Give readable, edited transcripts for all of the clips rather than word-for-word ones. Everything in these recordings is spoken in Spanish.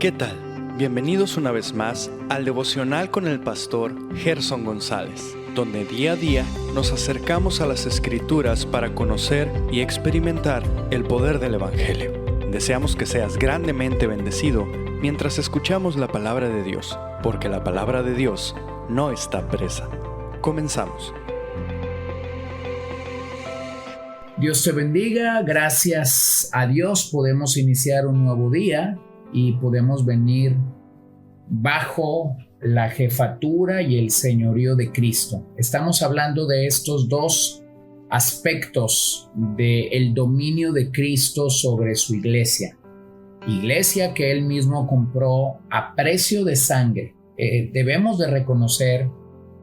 ¿Qué tal? Bienvenidos una vez más al devocional con el pastor Gerson González, donde día a día nos acercamos a las Escrituras para conocer y experimentar el poder del Evangelio. Deseamos que seas grandemente bendecido mientras escuchamos la palabra de Dios, porque la palabra de Dios no está presa. Comenzamos. Dios te bendiga, gracias a Dios podemos iniciar un nuevo día y podemos venir bajo la jefatura y el señorío de Cristo. Estamos hablando de estos dos aspectos del dominio de Cristo sobre su iglesia. Iglesia que Él mismo compró a precio de sangre. Debemos de reconocer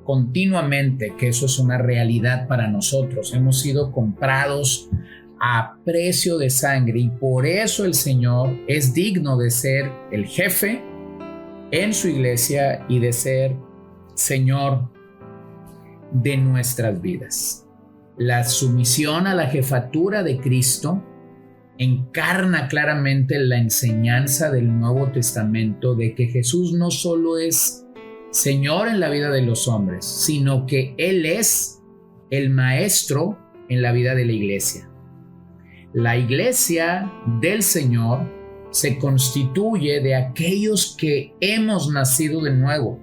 continuamente que eso es una realidad para nosotros. Hemos sido comprados a precio de sangre y por eso el Señor es digno de ser el jefe en su iglesia y de ser Señor de nuestras vidas. La sumisión a la jefatura de Cristo encarna claramente la enseñanza del Nuevo Testamento de que Jesús no solo es Señor en la vida de los hombres, sino que Él es el maestro en la vida de la iglesia. La iglesia del Señor se constituye de aquellos que hemos nacido de nuevo.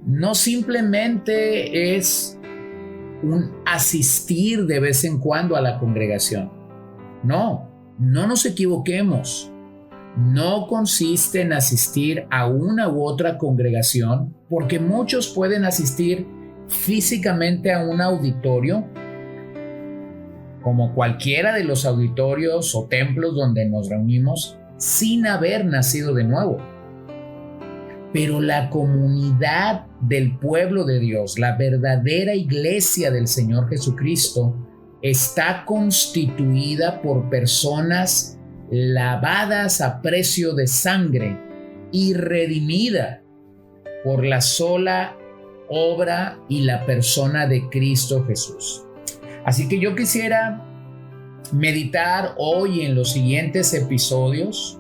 No simplemente es un asistir de vez en cuando a la congregación. No nos equivoquemos. No consiste en asistir a una u otra congregación, porque muchos pueden asistir físicamente a un auditorio, como cualquiera de los auditorios o templos donde nos reunimos, sin haber nacido de nuevo. Pero la comunidad del pueblo de Dios, la verdadera iglesia del Señor Jesucristo, está constituida por personas lavadas a precio de sangre y redimida por la sola obra y la persona de Cristo Jesús. Así que yo quisiera meditar hoy en los siguientes episodios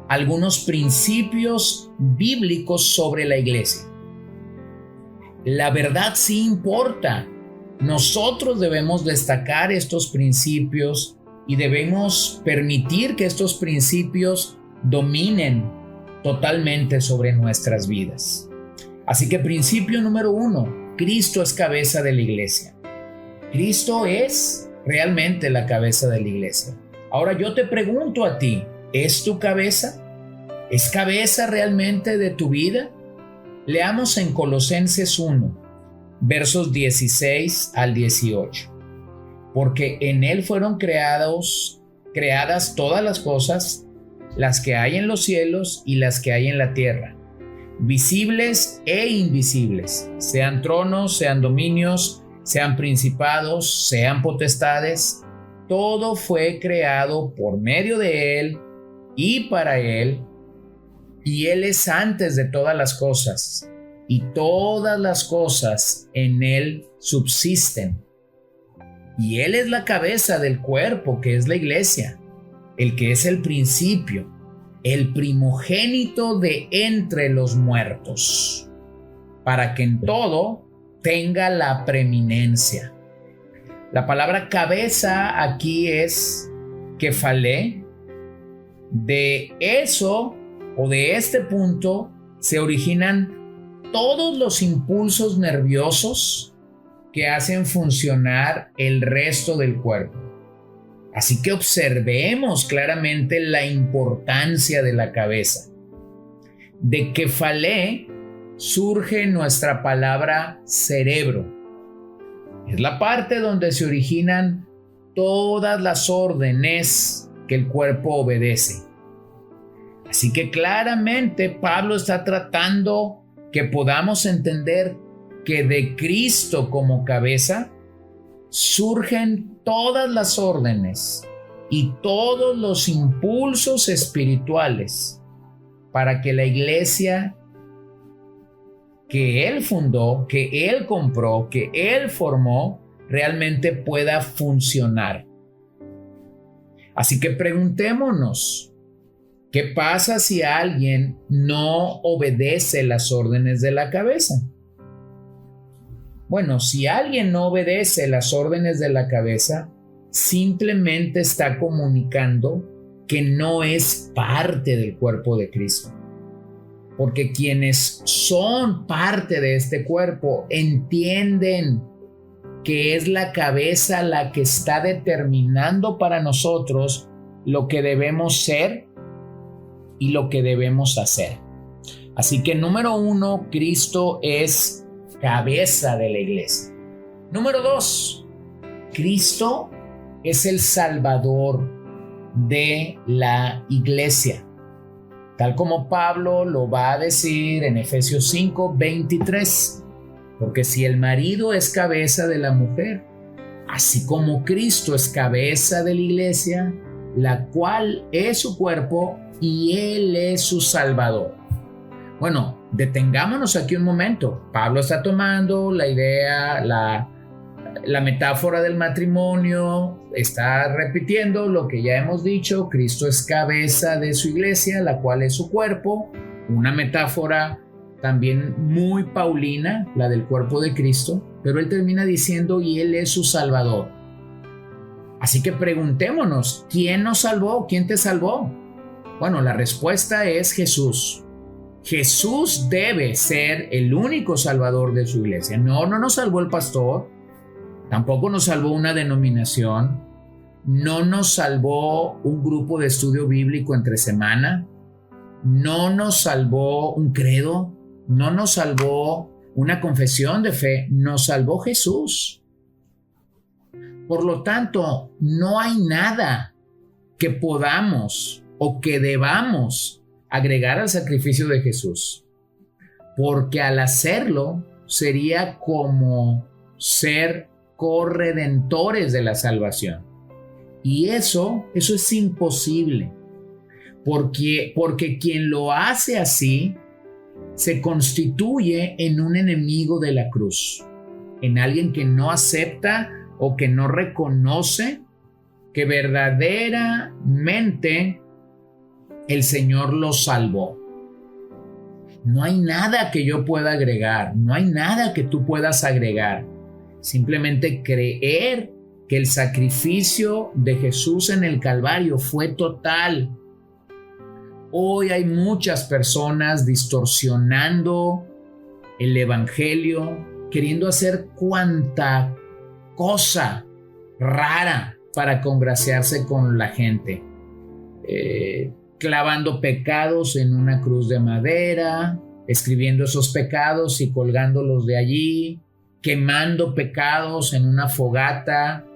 algunos principios bíblicos sobre la iglesia. La verdad sí importa. Nosotros debemos destacar estos principios y debemos permitir que estos principios dominen totalmente sobre nuestras vidas. Así que principio número 1, Cristo es cabeza de la iglesia. Cristo es realmente la cabeza de la iglesia. Ahora yo te pregunto a ti, ¿es tu cabeza? ¿Es cabeza realmente de tu vida? Leamos en Colosenses 1, versos 16 al 18. Porque en Él fueron creadas todas las cosas, las que hay en los cielos y las que hay en la tierra, visibles e invisibles, sean tronos, sean dominios, sean principados, sean potestades. Todo fue creado por medio de Él y para Él, y Él es antes de todas las cosas, y todas las cosas en Él subsisten. Y Él es la cabeza del cuerpo, que es la iglesia, el que es el principio, el primogénito de entre los muertos, para que en todo tenga la preeminencia. La palabra cabeza aquí es kefalé. De eso o de este punto se originan todos los impulsos nerviosos que hacen funcionar el resto del cuerpo. Así que observemos claramente la importancia de la cabeza. De kefalé surge nuestra palabra cerebro. Es la parte donde se originan todas las órdenes que el cuerpo obedece. Así que claramente Pablo está tratando que podamos entender que de Cristo como cabeza surgen todas las órdenes y todos los impulsos espirituales para que la iglesia que Él fundó, que Él compró, que Él formó, realmente pueda funcionar. Así que preguntémonos, ¿Qué pasa si alguien no obedece las órdenes de la cabeza? Bueno, si alguien no obedece las órdenes de la cabeza, simplemente está comunicando que no es parte del cuerpo de Cristo. Porque quienes son parte de este cuerpo entienden que es la cabeza la que está determinando para nosotros lo que debemos ser y lo que debemos hacer. Así que número 1, Cristo es cabeza de la iglesia. Número 2, Cristo es el Salvador de la iglesia, tal como Pablo lo va a decir en Efesios 5:23, porque si el marido es cabeza de la mujer, así como Cristo es cabeza de la iglesia, la cual es su cuerpo y Él es su Salvador. Bueno, detengámonos aquí un momento. Pablo está tomando la idea, la metáfora del matrimonio, está repitiendo lo que ya hemos dicho. Cristo es cabeza de su iglesia, la cual es su cuerpo. Una metáfora también muy paulina, la del cuerpo de Cristo, pero él termina diciendo, y Él es su Salvador. Así que preguntémonos, ¿quién nos salvó? ¿Quién te salvó? Bueno, la respuesta es Jesús. Jesús debe ser el único salvador de su iglesia. No nos salvó el pastor, tampoco nos salvó una denominación, no nos salvó un grupo de estudio bíblico entre semana, no nos salvó un credo, no nos salvó una confesión de fe, nos salvó Jesús. Por lo tanto, no hay nada que podamos o que debamos agregar al sacrificio de Jesús, porque al hacerlo sería como ser corredentores de la salvación, y eso es imposible, porque quien lo hace así se constituye en un enemigo de la cruz, en alguien que no acepta o que no reconoce que verdaderamente el Señor lo salvó. No hay nada que yo pueda agregar, no hay nada que tú puedas agregar. Simplemente creer que el sacrificio de Jesús en el Calvario fue total. Hoy hay muchas personas distorsionando el Evangelio, queriendo hacer cuanta cosa rara para congraciarse con la gente. Clavando pecados en una cruz de madera, escribiendo esos pecados y colgándolos de allí, quemando pecados en una fogata,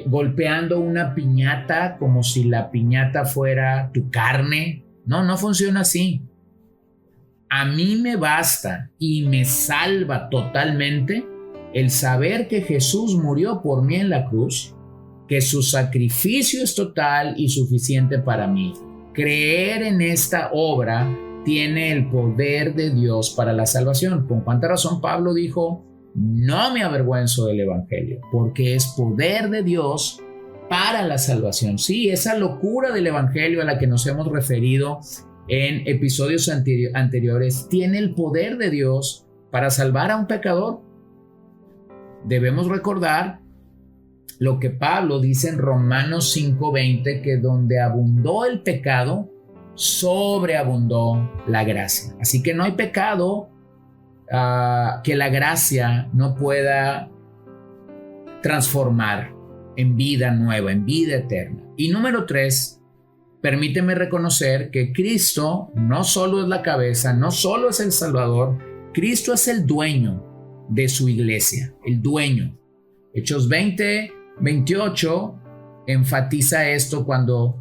golpeando una piñata como si la piñata fuera tu carne. No funciona así. A mí me basta y me salva totalmente el saber que Jesús murió por mí en la cruz, que su sacrificio es total y suficiente para mí. Creer en esta obra tiene el poder de Dios para la salvación. Con cuánta razón Pablo dijo, no me avergüenzo del Evangelio, porque es poder de Dios para la salvación. Sí, esa locura del Evangelio a la que nos hemos referido en episodios anteriores tiene el poder de Dios para salvar a un pecador. Debemos recordar lo que Pablo dice en Romanos 5:20, que donde abundó el pecado, sobreabundó la gracia. Así que no hay pecado que la gracia no pueda transformar en vida nueva, en vida eterna. Y número 3, permíteme reconocer que Cristo no solo es la cabeza, no solo es el Salvador, Cristo es el dueño de su iglesia, el dueño. Hechos 20:28 enfatiza esto cuando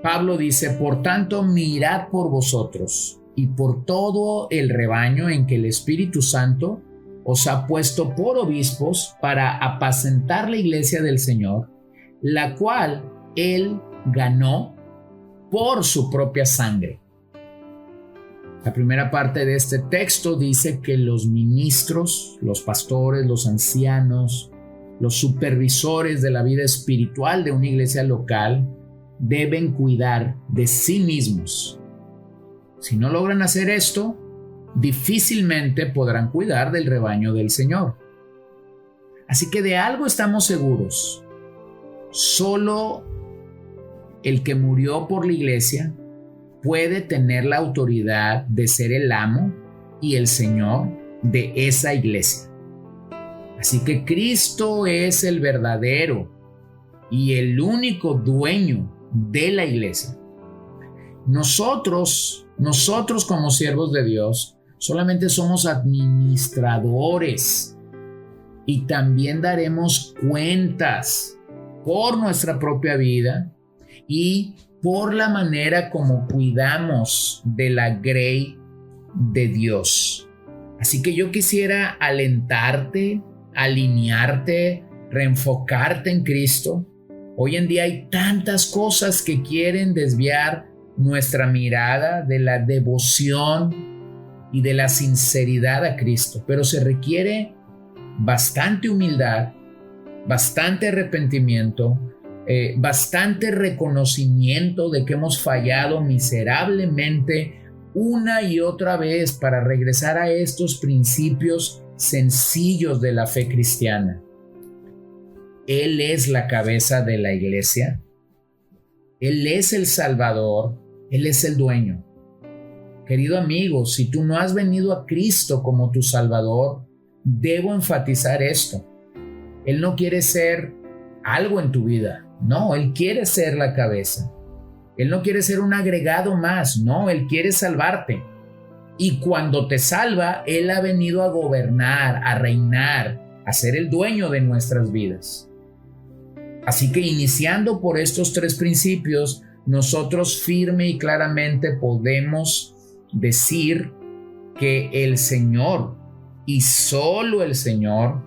Pablo dice, por tanto, mirad por vosotros y por todo el rebaño en que el Espíritu Santo os ha puesto por obispos para apacentar la iglesia del Señor, la cual Él ganó por su propia sangre. La primera parte de este texto dice que los ministros, los pastores, los ancianos, los supervisores de la vida espiritual de una iglesia local deben cuidar de sí mismos. Si no logran hacer esto, difícilmente podrán cuidar del rebaño del Señor. Así que de algo estamos seguros: solo el que murió por la iglesia puede tener la autoridad de ser el amo y el Señor de esa iglesia. Así que Cristo es el verdadero y el único dueño de la iglesia. Nosotros como siervos de Dios solamente somos administradores y también daremos cuentas por nuestra propia vida y por la manera como cuidamos de la grey de Dios. Así que yo quisiera alentarte, alinearte, reenfocarte en Cristo. Hoy en día hay tantas cosas que quieren desviar nuestra mirada de la devoción y de la sinceridad a Cristo, pero se requiere bastante humildad, bastante arrepentimiento, bastante reconocimiento de que hemos fallado miserablemente una y otra vez para regresar a estos principios sencillos de la fe cristiana. Él es la cabeza de la iglesia. Él es el Salvador. Él es el dueño. Querido amigo, si tú no has venido a Cristo como tu Salvador, debo enfatizar esto. Él no quiere ser algo en tu vida. No, Él quiere ser la cabeza. Él no quiere ser un agregado más. No, Él quiere salvarte. Y cuando te salva, Él ha venido a gobernar, a reinar, a ser el dueño de nuestras vidas. Así que iniciando por estos tres principios, nosotros firme y claramente podemos decir que el Señor, y solo el Señor,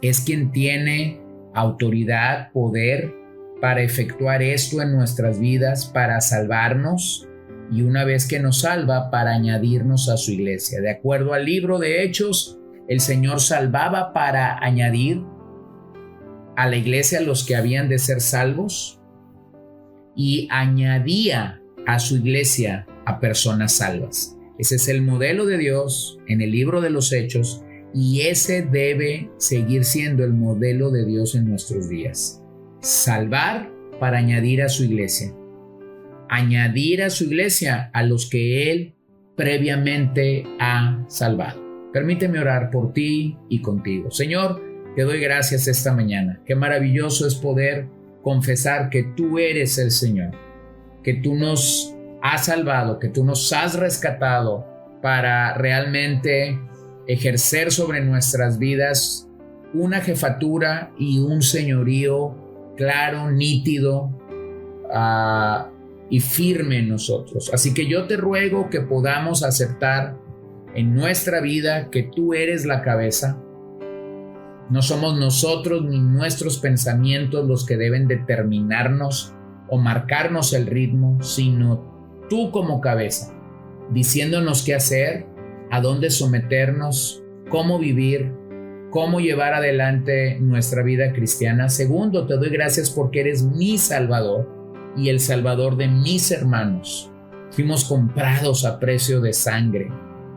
es quien tiene autoridad, poder para efectuar esto en nuestras vidas, para salvarnos y una vez que nos salva, para añadirnos a su iglesia. De acuerdo al libro de Hechos, el Señor salvaba para añadir a la iglesia a los que habían de ser salvos y añadía a su iglesia a personas salvas. Ese es el modelo de Dios en el libro de los Hechos y ese debe seguir siendo el modelo de Dios en nuestros días. Salvar para añadir a su iglesia. Añadir a su iglesia a los que Él previamente ha salvado. Permíteme orar por ti y contigo. Señor, te doy gracias esta mañana. Qué maravilloso es poder confesar que tú eres el Señor, que tú nos has salvado, que tú nos has rescatado para realmente ejercer sobre nuestras vidas una jefatura y un señorío claro, nítido y firme en nosotros. Así que yo te ruego que podamos aceptar en nuestra vida que tú eres la cabeza. No somos nosotros ni nuestros pensamientos los que deben determinarnos o marcarnos el ritmo, sino tú como cabeza, diciéndonos qué hacer, a dónde someternos, cómo vivir, cómo llevar adelante nuestra vida cristiana. Segundo, te doy gracias porque eres mi Salvador y el Salvador de mis hermanos. Fuimos comprados a precio de sangre.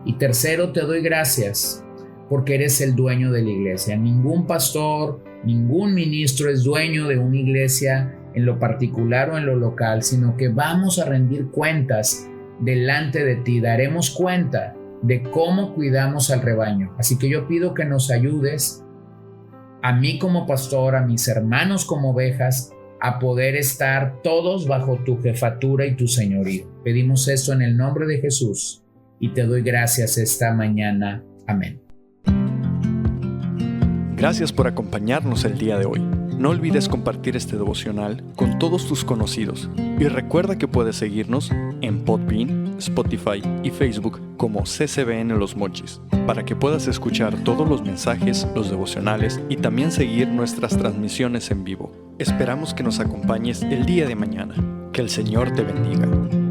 Y tercero, te doy gracias porque eres el dueño de la iglesia. Ningún pastor, ningún ministro es dueño de una iglesia en lo particular o en lo local, sino que vamos a rendir cuentas delante de ti. Daremos cuenta de cómo cuidamos al rebaño. Así que yo pido que nos ayudes, a mí como pastor, a mis hermanos como ovejas, a poder estar todos bajo tu jefatura y tu señorío. Pedimos esto en el nombre de Jesús y te doy gracias esta mañana. Amén. Gracias por acompañarnos el día de hoy. No olvides compartir este devocional con todos tus conocidos y recuerda que puedes seguirnos en Podbean, Spotify y Facebook como CCBN Los Mochis para que puedas escuchar todos los mensajes, los devocionales y también seguir nuestras transmisiones en vivo. Esperamos que nos acompañes el día de mañana. Que el Señor te bendiga.